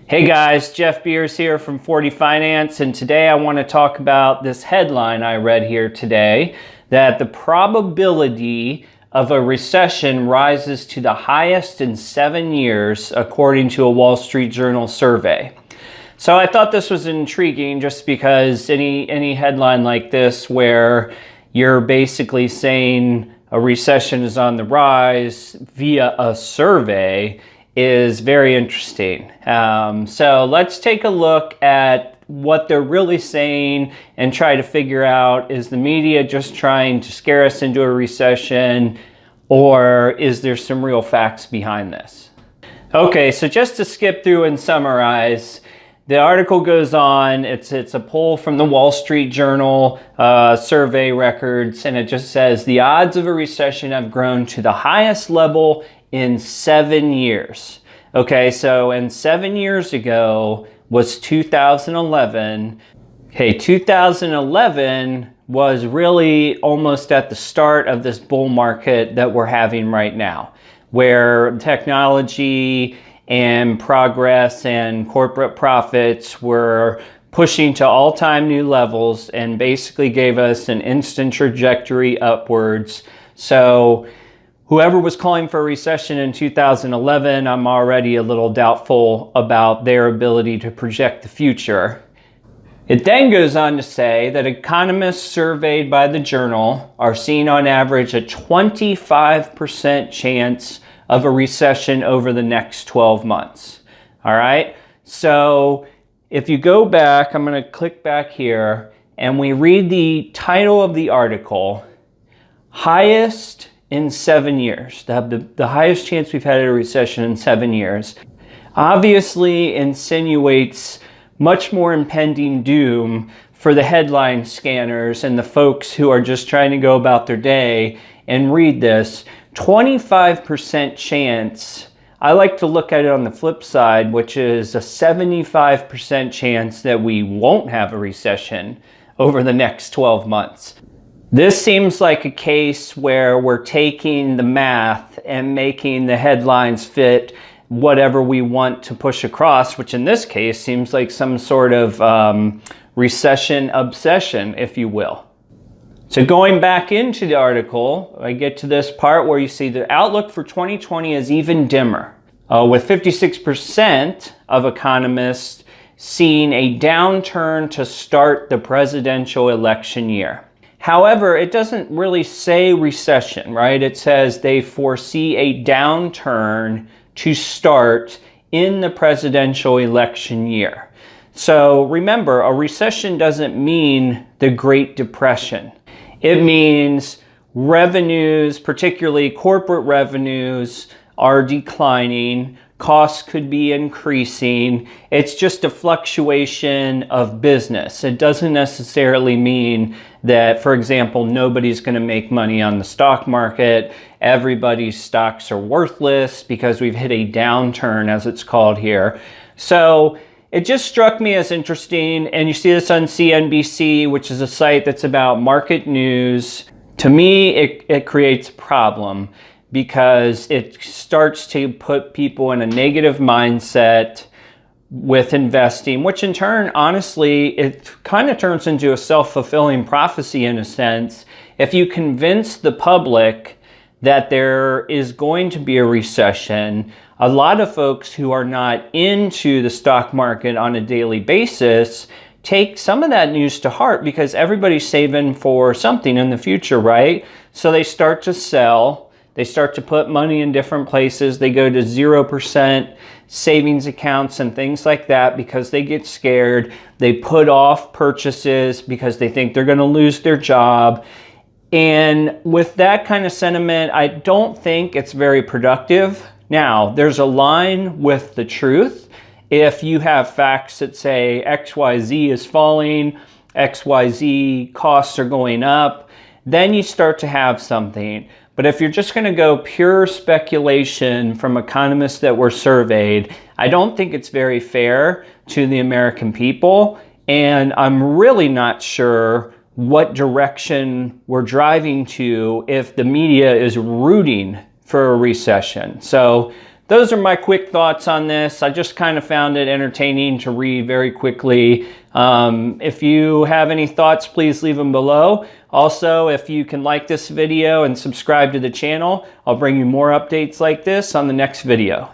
Hey guys, Jeff Beers here from 40 Finance, and today I want to talk about this headline I read here today, that the probability of a recession rises to the highest in 7 years, according to a Wall Street Journal survey. So I thought this was intriguing just because any headline like this where you're basically saying a recession is on the rise via a survey is very interesting. So let's take a look at what they're really saying and try to figure out, is the media just trying to scare us into a recession, or is there some real facts behind this? Okay, so just to skip through and summarize, the article goes on, it's a poll from the Wall Street Journal survey records, and it just says the odds of a recession have grown to the highest level in 7 years. Okay, so and 7 years ago was 2011. Okay, 2011 was really almost at the start of this bull market that we're having right now, where technology and progress and corporate profits were pushing to all-time new levels and basically gave us an instant trajectory upwards. So whoever was calling for a recession in 2011, I'm already a little doubtful about their ability to project the future. It then goes on to say that economists surveyed by the journal are seeing on average a 25% chance of a recession over the next 12 months. All right, so if you go back, I'm going to click back here and we read the title of the article, highest in 7 years, the highest chance we've had at a recession in 7 years, obviously insinuates much more impending doom for the headline scanners and the folks who are just trying to go about their day and read this. 25% chance, I like to look at it on the flip side, which is a 75% chance that we won't have a recession over the next 12 months. This seems like a case where we're taking the math and making the headlines fit whatever we want to push across, which in this case seems like some sort of recession obsession, if you will. So going back into the article, I get to this part where you see the outlook for 2020 is even dimmer, with 56% of economists seeing a downturn to start the presidential election year. However, it doesn't really say recession, right? It says they foresee a downturn to start in the presidential election year. So remember, a recession doesn't mean the Great Depression. It means revenues, particularly corporate revenues, are declining. Costs could be increasing. It's just a fluctuation of business. It doesn't necessarily mean that, for example, nobody's going to make money on the stock market. Everybody's stocks are worthless because we've hit a downturn, as it's called here. So it just struck me as interesting, and you see this on CNBC, which is a site that's about market news. To me, it creates a problem because it starts to put people in a negative mindset with investing, which in turn, honestly, it kind of turns into a self-fulfilling prophecy in a sense. If you convince the public that there is going to be a recession, a lot of folks who are not into the stock market on a daily basis take some of that news to heart because everybody's saving for something in the future, right? So they start to sell, they start to put money in different places, they go to 0% savings accounts and things like that because they get scared. They put off purchases because they think they're going to lose their job. And with that kind of sentiment, I don't think it's very productive. Now, there's a line with the truth. If you have facts that say XYZ is falling, XYZ costs are going up, then you start to have something. But if you're just going to go pure speculation from economists that were surveyed, I don't think it's very fair to the American people. And I'm really not sure what direction we're driving to if the media is rooting for a recession. So those are my quick thoughts on this. I just kind of found it entertaining to read very quickly. If you have any thoughts, please leave them below. Also, if you can like this video and subscribe to the channel, I'll bring you more updates like this on the next video.